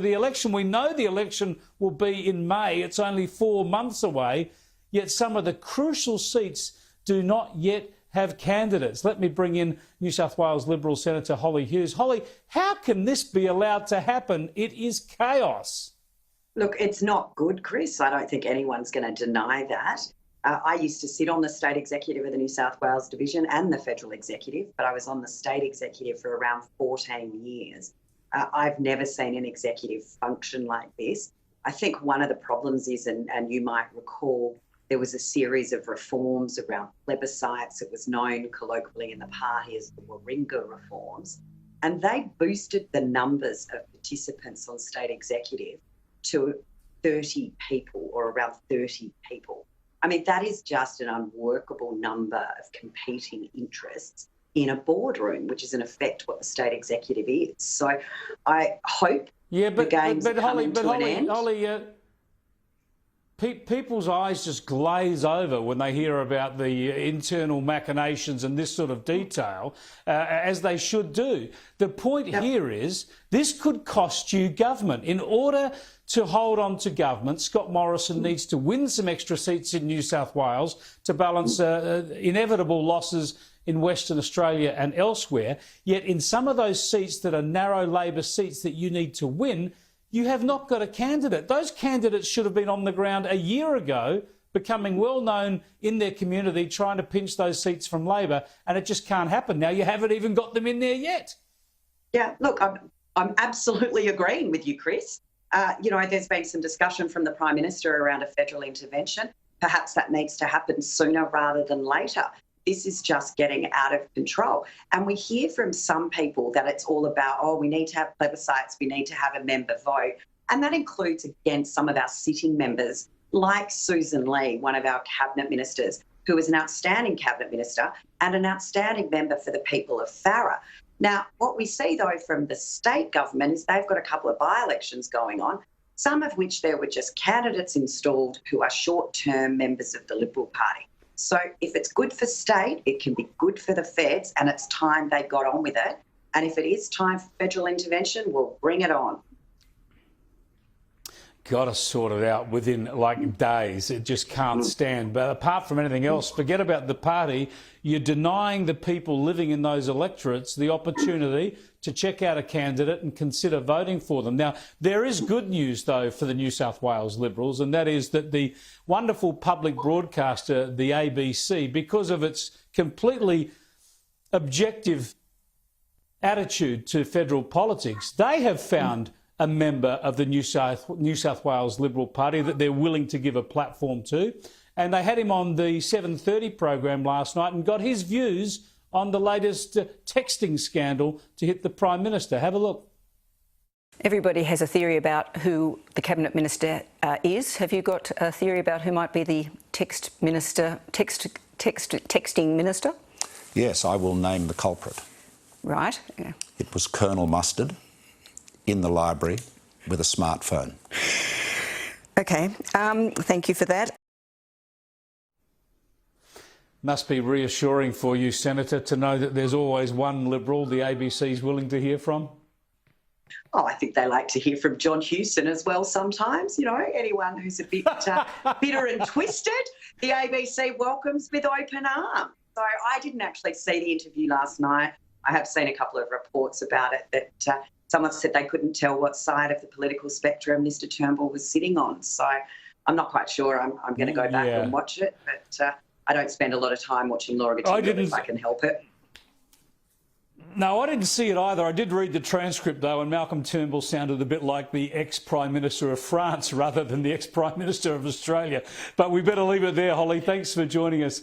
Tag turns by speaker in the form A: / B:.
A: the election. We know the election will be in May. It's only 4 months away, yet some of the crucial seats do not yet have candidates. Let me bring in New South Wales Liberal Senator Holly Hughes. Holly, how can this be allowed to happen? It is chaos.
B: Look, it's not good, Chris. I don't think anyone's going to deny that. I used to sit on the state executive of the New South Wales division and the federal executive, but I was on the state executive for around 14 years. I've never seen an executive function like this. I think one of the problems is, and you might recall, there was a series of reforms around plebiscites. It was known colloquially in the party as the Warringah reforms. And they boosted the numbers of participants on state executive to 30 people or around 30 people. I mean, that is just an unworkable number of competing interests in a boardroom, which is in effect what the state executive is. So I hope the games are coming to an end.
A: Holly, people's eyes just glaze over when they hear about the internal machinations and this sort of detail, as they should do. The point here is this could cost you government. In order to hold on to government, Scott Morrison needs to win some extra seats in New South Wales to balance inevitable losses in Western Australia and elsewhere. Yet in some of those seats that are narrow Labor seats that you need to win, you have not got a candidate. Those candidates should have been on the ground a year ago, becoming well known in their community, trying to pinch those seats from Labor, and it just can't happen. Now you haven't even got them in there yet.
B: Yeah, look, I'm absolutely agreeing with you, Chris. There's been some discussion from the Prime Minister around a federal intervention. Perhaps that needs to happen sooner rather than later. This is just getting out of control. And we hear from some people that it's all about, we need to have plebiscites, we need to have a member vote. And that includes, again, some of our sitting members, like Susan Lee, one of our cabinet ministers, who is an outstanding cabinet minister and an outstanding member for the people of Farrer. Now, what we see, though, from the state government is they've got a couple of by-elections going on, some of which there were just candidates installed who are short-term members of the Liberal Party. So if it's good for state, it can be good for the feds, and it's time they got on with it. And if it is time for federal intervention, we'll bring it on.
A: Got to sort it out within like days. It just can't stand. But apart from anything else, forget about the party. You're denying the people living in those electorates the opportunity to check out a candidate and consider voting for them. Now, there is good news, though, for the New South Wales Liberals, and that is that the wonderful public broadcaster, the ABC, because of its completely objective attitude to federal politics, they have found a member of the New South Wales Liberal Party that they're willing to give a platform to. And they had him on the 7:30 program last night and got his views on the latest texting scandal to hit the Prime Minister. Have a look.
C: Everybody has a theory about who the Cabinet Minister is. Have you got a theory about who might be the texting minister?
D: Yes, I will name the culprit.
C: Right. Yeah.
D: It was Colonel Mustard in the library with a smartphone.
C: OK, thank you for that.
A: Must be reassuring for you, Senator, to know that there's always one Liberal the ABC's willing to hear from.
B: Oh, I think they like to hear from John Hewson as well sometimes. You know, anyone who's a bit bitter and twisted, the ABC welcomes with open arms. So I didn't actually see the interview last night. I have seen a couple of reports about it that someone said they couldn't tell what side of the political spectrum Mr Turnbull was sitting on. So I'm not quite sure. I'm going to go back and watch it, but I don't spend a lot of time watching Laura Gatinga if I can help it.
A: No, I didn't see it either. I did read the transcript, though, and Malcolm Turnbull sounded a bit like the ex-Prime Minister of France rather than the ex-Prime Minister of Australia. But we better leave it there, Holly. Thanks for joining us.